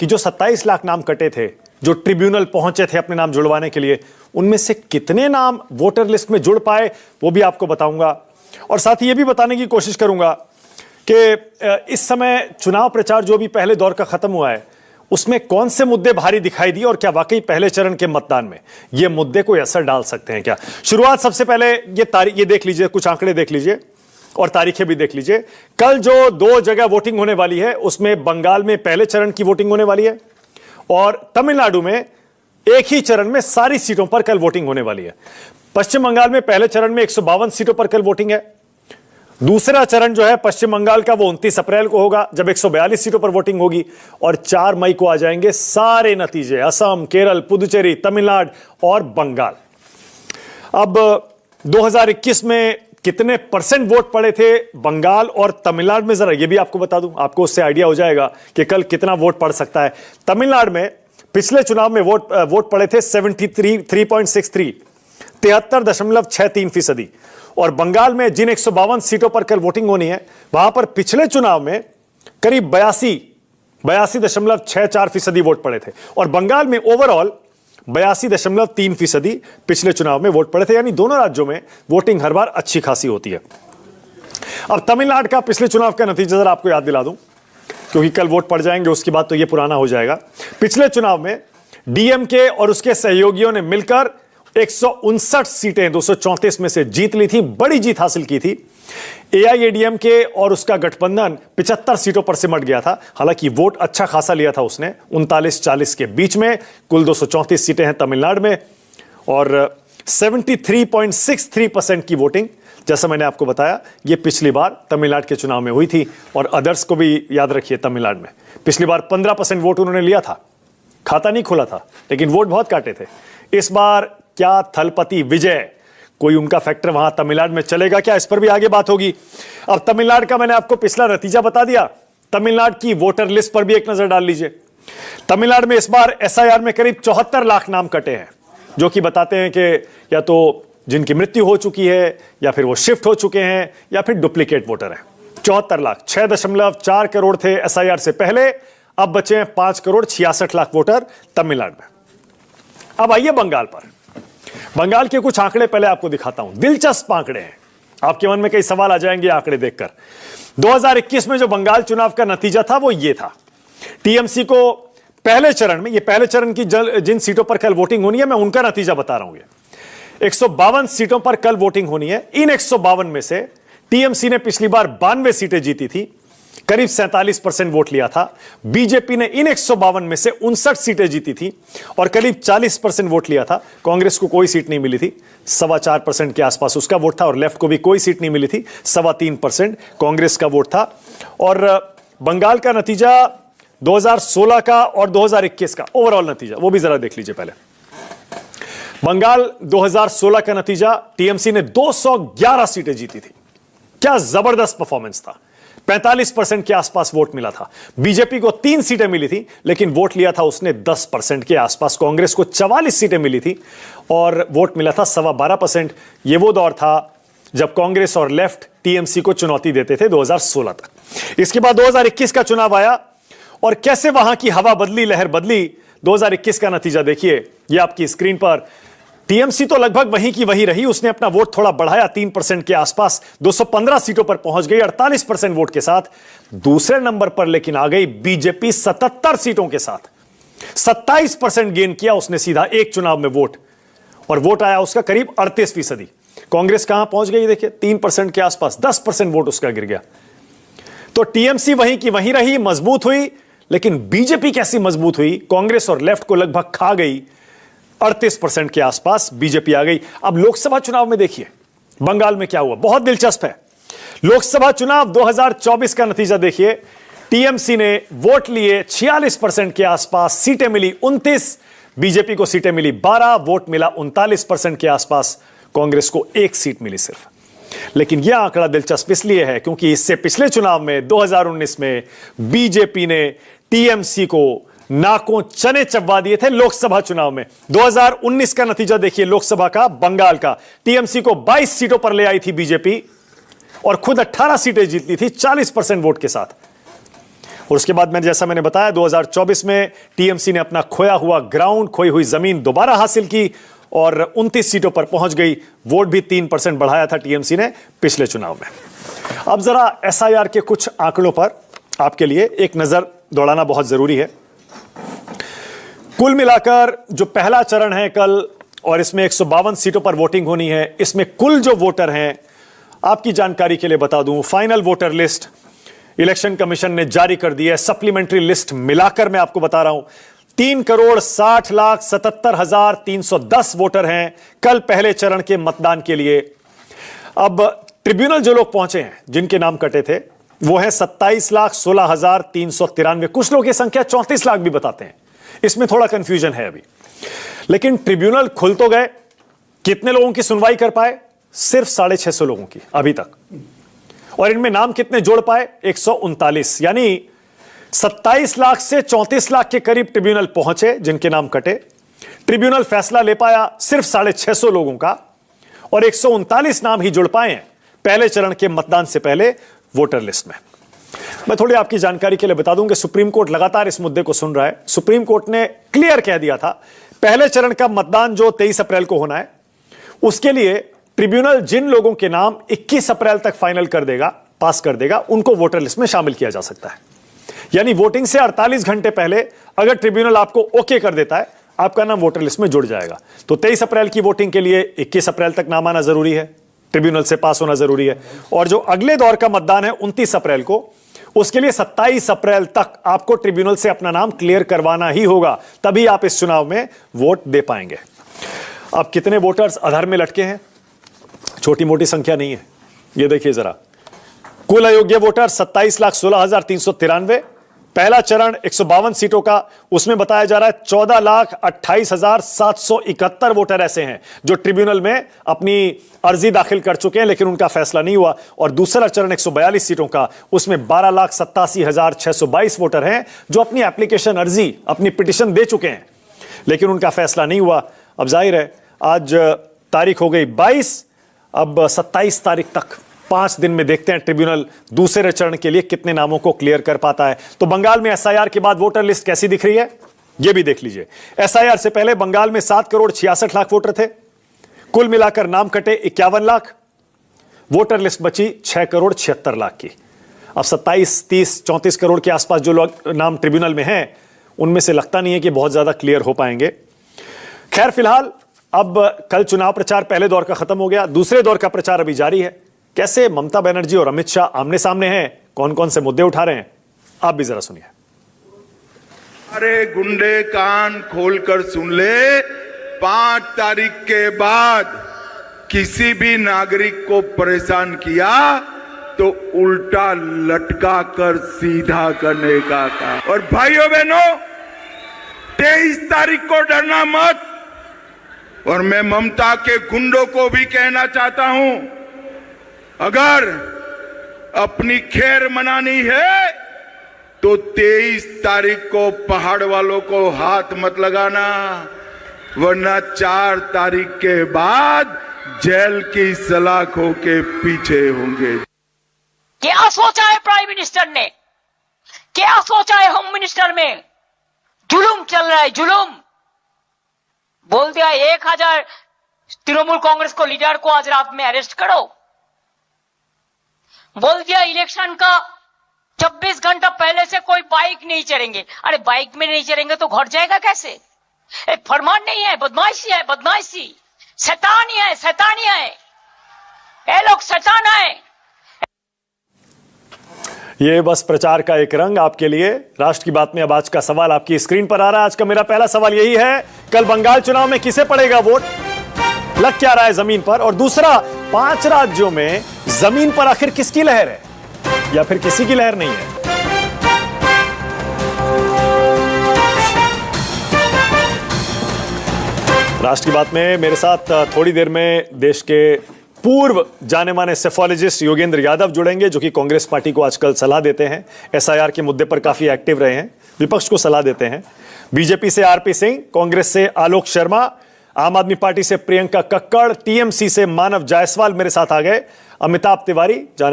कि जो 27 लाख नाम कटे थे, जो ट्रिब्यूनल पहुंचे थे अपने नाम जुड़वाने के लिए, उनमें से कितने नाम वोटर लिस्ट में जुड़ पाए वो भी आपको बताऊंगा। और साथ ही ये भी बताने की कोशिश करूंगा कि इस समय चुनाव प्रचार जो भी पहले दौर का खत्म हुआ है, उसमें कौन से मुद्दे भारी दिखाई दिए और क्या वाकई पहले चरण के मतदान में ये मुद्दे कोई असर डाल सकते हैं क्या। शुरुआत सबसे पहले ये देख लीजिए, कुछ आंकड़े देख लीजिए और तारीखें भी देख लीजिए। कल जो 2 जगह वोटिंग होने वाली है, उसमें बंगाल में पहले चरण की वोटिंग होने वाली है और तमिलनाडु में एक ही चरण में सारी सीटों पर कल वोटिंग होने वाली है। पश्चिम बंगाल में पहले चरण में 152 सीटों पर कल वोटिंग है। दूसरा चरण जो है पश्चिम बंगाल का, वो 29 अप्रैल को होगा, जब 142 सीटों पर वोटिंग होगी और 4 मई को आ जाएंगे सारे नतीजे, असम, केरल, पुदुचेरी, तमिलनाडु और बंगाल। अब 2021 में कितने परसेंट वोट पड़े थे बंगाल और तमिलनाडु में, जरा ये भी आपको बता दूं, आपको उससे आइडिया हो जाएगा कि कल कितना वोट पड़ सकता है। तमिलनाडु में पिछले चुनाव में वोट पड़े थे 73.63, 73.63%। और बंगाल में जिन 152 सीटों पर कल वोटिंग होनी है, वहां पर पिछले चुनाव में करीब 82.64% वोट पड़े थे और बंगाल में ओवरऑल 82.3% पिछले चुनाव में वोट पड़े थे। यानी दोनों राज्यों में वोटिंग हर बार अच्छी खासी होती है। अब तमिलनाडु का पिछले चुनाव का नतीजा जरा आपको याद दिला दूं, क्योंकि कल वोट पड़ जाएंगे, उसके बाद तो ये पुराना हो जाएगा। पिछले चुनाव में डीएमके और उसके सहयोगियों ने मिलकर 159 सीटें 234 में से जीत ली थी, बड़ी जीत हासिल की थी। एआईएडीएमके और उसका गठबंधन 75 सीटों पर सिमट गया था। हालांकि वोट अच्छा खासा लिया था उसने, 39-40 के बीच में। कुल 234 सीटें हैं तमिलनाडु में और 73.63% की वोटिंग, जैसा मैंने आपको बताया, ये पिछली बार तमिलनाडु के चुनाव में हुई थी। और अदर्स को भी याद रखिए, तमिलनाडु में पिछली बार 15% वोट उन्होंने लिया था, खाता नहीं खोला था, लेकिन वोट बहुत काटे थे। इस बार क्या थलपति विजय, कोई उनका फैक्टर वहां तमिलनाडु में चलेगा क्या, इस पर भी आगे बात होगी। अब तमिलनाडु का मैंने आपको पिछला नतीजा बता दिया, तमिलनाडु की वोटर लिस्ट पर भी एक नजर डाल लीजिए। तमिलनाडु में इस बार एसआईआर में करीब 74 लाख नाम कटे हैं, जो कि बताते हैं कि या तो जिनकी मृत्यु हो चुकी है, या फिर वो शिफ्ट हो चुके हैं, या फिर डुप्लीकेट वोटर हैं। 74 लाख, 6.4 करोड़ थे एसआईआर से पहले, अब बचे हैं 5.66 करोड़ वोटर तमिलनाडु में। अब आइए बंगाल पर। बंगाल के कुछ आंकड़े पहले आपको दिखाता हूं, दिलचस्प आंकड़े हैं। आपके मन में कई सवाल आ जाएंगे आंकड़े देखकर। 2021 में जो बंगाल चुनाव का नतीजा था वो ये था। टीएमसी को पहले चरण में, ये पहले चरण की जिन सीटों पर कल वोटिंग होनी है, मैं उनका नतीजा बता रहा हूं। ये 152 सीटों पर कल वोटिंग होनी है। इन 152 में से टीएमसी ने पिछली बार 92 सीटें जीती थी, करीब 47% वोट लिया था। बीजेपी ने इन 152 में से 59 सीटें जीती थी और करीब 40% वोट लिया था। कांग्रेस को कोई सीट नहीं मिली थी, 4.25% के आसपास उसका वोट था। और लेफ्ट को भी कोई सीट नहीं मिली थी, 3.25% कांग्रेस का वोट था। और बंगाल का नतीजा 2016 का और 2021 का ओवरऑल नतीजा, वो भी जरा देख लीजिए पहले। बंगाल 2016 का नतीजा, टीएमसी ने 211 सीटें जीती थी। क्या जबरदस्त परफॉर्मेंस था, 45% के आसपास वोट मिला था। बीजेपी को 3 सीटें मिली थी, लेकिन वोट लिया था उसने 10% के आसपास। कांग्रेस को 44 सीटें मिली थी और वोट मिला था 12.25%। ये वो दौर था जब कांग्रेस और लेफ्ट टीएमसी को चुनौती देते थे 2016 तक। इसके बाद 2021 का चुनाव आया और कैसे वहां की हवा बदली, लहर बदली। 2021 का नतीजा देखिए, ये आपकी स्क्रीन पर। टीएमसी तो लगभग वहीं की वहीं रही, उसने अपना वोट थोड़ा बढ़ाया 3% के आसपास, 215 सीटों पर पहुंच गई 48% वोट के साथ। दूसरे नंबर पर लेकिन आ गई बीजेपी 77 सीटों के साथ, 27% गेन किया उसने सीधा एक चुनाव में वोट, और वोट आया उसका करीब 38%। कांग्रेस कहां पहुंच गई देखिए, 3% के आसपास, 10% वोट उसका गिर गया। तो टीएमसी वहीं की वहीं रही, मजबूत हुई, लेकिन बीजेपी कैसी मजबूत हुई, कांग्रेस और लेफ्ट को लगभग खा गई। 38% के आसपास बीजेपी आ गई। अब लोकसभा चुनाव में देखिए बंगाल में क्या हुआ, बहुत दिलचस्प है। लोकसभा चुनाव 2024 का नतीजा देखिए। टीएमसी ने वोट लिए 46% के आसपास, सीटें मिली 29, बीजेपी को सीटें मिली 12, वोट मिला 39% के आसपास, कांग्रेस को 1 सीट मिली सिर्फ। लेकिन यह आंकड़ा दिलचस्प इसलिए है क्योंकि इससे पिछले चुनाव में 2019 में बीजेपी ने टीएमसी को नाकों चने चबवा दिए थे लोकसभा चुनाव में। 2019 का नतीजा देखिए लोकसभा का, बंगाल का। टीएमसी को 22 सीटों पर ले आई थी बीजेपी और खुद 18 सीटें जीती थी 40% वोट के साथ। और उसके बाद जैसा मैंने बताया 2024 में टीएमसी ने अपना खोया हुआ ग्राउंड, खोई हुई जमीन दोबारा हासिल की और 29 सीटों पर पहुंच गई। वोट भी 3% बढ़ाया था टीएमसी ने पिछले चुनाव में। अब जरा एसआईआर के कुछ आंकड़ों पर आपके लिए एक नजर दौड़ाना बहुत जरूरी है। कुल मिलाकर जो पहला चरण है कल, और इसमें 152 सीटों पर वोटिंग होनी है, इसमें कुल जो वोटर हैं, आपकी जानकारी के लिए बता दूं, final voter list election commission ने जारी कर दी है। सप्लीमेंट्री लिस्ट मिलाकर मैं आपको बता रहा हूं 3,60,77,310 वोटर हैं कल पहले चरण के मतदान के लिए। अब ट्रिब्यूनल जो लोग पहुंचे हैं, जिनके नाम कटे थे, वो है 27,16,393। कुछ लोग ये संख्या 34 लाख भी बताते हैं, इसमें थोड़ा कंफ्यूजन है अभी। लेकिन ट्रिब्यूनल खुल तो गए, कितने लोगों की सुनवाई कर पाए? सिर्फ 650 लोगों की अभी तक। और इनमें नाम कितने जोड़ पाए? 139। यानी 27 लाख से 34 लाख के करीब ट्रिब्यूनल पहुंचे जिनके नाम कटे। ट्रिब्यूनल फैसला ले पाया सिर्फ 650 लोगों का, और 139 नाम ही जुड़ पाए हैं पहले चरण के मतदान से पहले वोटर लिस्ट में। मैं थोड़ी आपकी जानकारी के लिए बता दूं कि सुप्रीम कोर्ट लगातार इस मुद्दे को सुन रहा है। सुप्रीम कोर्ट ने क्लियर कह दिया था पहले चरण का मतदान जो 23 अप्रैल को होना है, उसके लिए ट्रिब्यूनल जिन लोगों के नाम 21 अप्रैल तक फाइनल कर देगा, पास कर देगा, उनको वोटर लिस्ट में शामिल किया जा सकता है। यानी वोटिंग से 48 घंटे पहले अगर ट्रिब्यूनल आपको ओके कर देता है, आपका नाम वोटर लिस्ट में जुड़ जाएगा। तो 23 अप्रैल की वोटिंग के लिए 21 अप्रैल तक नाम आना जरूरी है, ट्रिब्यूनल से पास होना जरूरी है। और जो अगले दौर का मतदान है 29 अप्रैल को, उसके लिए 27 अप्रैल तक आपको ट्रिब्यूनल से अपना नाम क्लियर करवाना ही होगा, तभी आप इस चुनाव में वोट दे पाएंगे। अब कितने वोटर्स अधर में लटके हैं? छोटी मोटी संख्या नहीं है, ये देखिए जरा। कुल अयोग्य वोटर 27,16,393। पहला चरण 152 सीटों का, उसमें बताया जा रहा है 14,28,771 वोटर ऐसे हैं जो ट्रिब्यूनल में अपनी अर्जी दाखिल कर चुके हैं, लेकिन उनका फैसला नहीं हुआ। और दूसरा चरण 142 सीटों का, उसमें 12,87,622 वोटर हैं जो अपनी एप्लीकेशन, अर्जी, अपनी पिटिशन दे चुके हैं, लेकिन उनका फैसला नहीं हुआ। अब जाहिर है आज तारीख हो गई 22, अब 27 तारीख तक 5 दिन में देखते हैं ट्रिब्यूनल दूसरे चरण के लिए कितने नामों को क्लियर कर पाता है। तो बंगाल में एसआईआर के बाद वोटर लिस्ट कैसी दिख रही है, यह भी देख लीजिए। एसआईआर से पहले बंगाल में 7,66,00,000 वोटर थे। कुल मिलाकर नाम कटे 51 लाख, वोटर लिस्ट बची 6,76,00,000 की। अब 27, 30, 34 करोड़ के आसपास जो लोग नाम ट्रिब्यूनल में हैं, उनमें से लगता नहीं है कि बहुत ज्यादा क्लियर हो पाएंगे। खैर, फिलहाल अब कल चुनाव प्रचार पहले दौर का खत्म हो गया, दूसरे दौर का प्रचार अभी जारी है। कैसे ममता बनर्जी और अमित शाह आमने सामने हैं, कौन कौन से मुद्दे उठा रहे हैं, आप भी जरा सुनिए। अरे गुंडे कान खोलकर सुन ले, 5 तारीख के बाद किसी भी नागरिक को परेशान किया तो उल्टा लटका कर सीधा करने का काम। और भाइयों बहनों, 23 तारीख को डरना मत। और मैं ममता के गुंडों को भी कहना चाहता हूं, अगर अपनी खैर मनानी है तो 23 तारीख को पहाड़ वालों को हाथ मत लगाना, वरना 4 तारीख के बाद जेल की सलाखों के पीछे होंगे। क्या सोचा है प्राइम मिनिस्टर ने, क्या सोचा है होम मिनिस्टर में? जुलूम चल रहा है, जुलूम। बोल दिया 1000 तृणमूल कांग्रेस को लीडर को आज रात में अरेस्ट करो। बोल दिया इलेक्शन का 24 घंटा पहले से कोई बाइक नहीं चढ़ेंगे। अरे बाइक में नहीं चढ़ेंगे तो घर जाएगा कैसे? फरमान नहीं है, बदमाशी है, बदमाशी, शैतानी है, शैतानी है, ये लोग शैतान है। ये बस प्रचार का एक रंग आपके लिए। राष्ट्र की बात में अब आज का सवाल आपकी स्क्रीन पर आ रहा है। आज का मेरा पहला सवाल यही है, कल बंगाल चुनाव में किसे पड़ेगा वोट, लग क्या रहा है जमीन पर? और दूसरा, 5 राज्यों में जमीन पर आखिर किसकी लहर है, या फिर किसी की लहर नहीं है? राष्ट्र की बात में मेरे साथ थोड़ी देर में देश के पूर्व जाने माने सेफोलॉजिस्ट योगेंद्र यादव जुड़ेंगे, जो कि कांग्रेस पार्टी को आजकल सलाह देते हैं, एसआईआर के मुद्दे पर काफी एक्टिव रहे हैं, विपक्ष को सलाह देते हैं। बीजेपी से आरपी सिंह, कांग्रेस से आलोक शर्मा, आम आदमी पार्टी से प्रियंका कक्कड़, टीएमसी से मानव जायसवाल मेरे साथ आ गए। अमिताभ तिवारी, जाने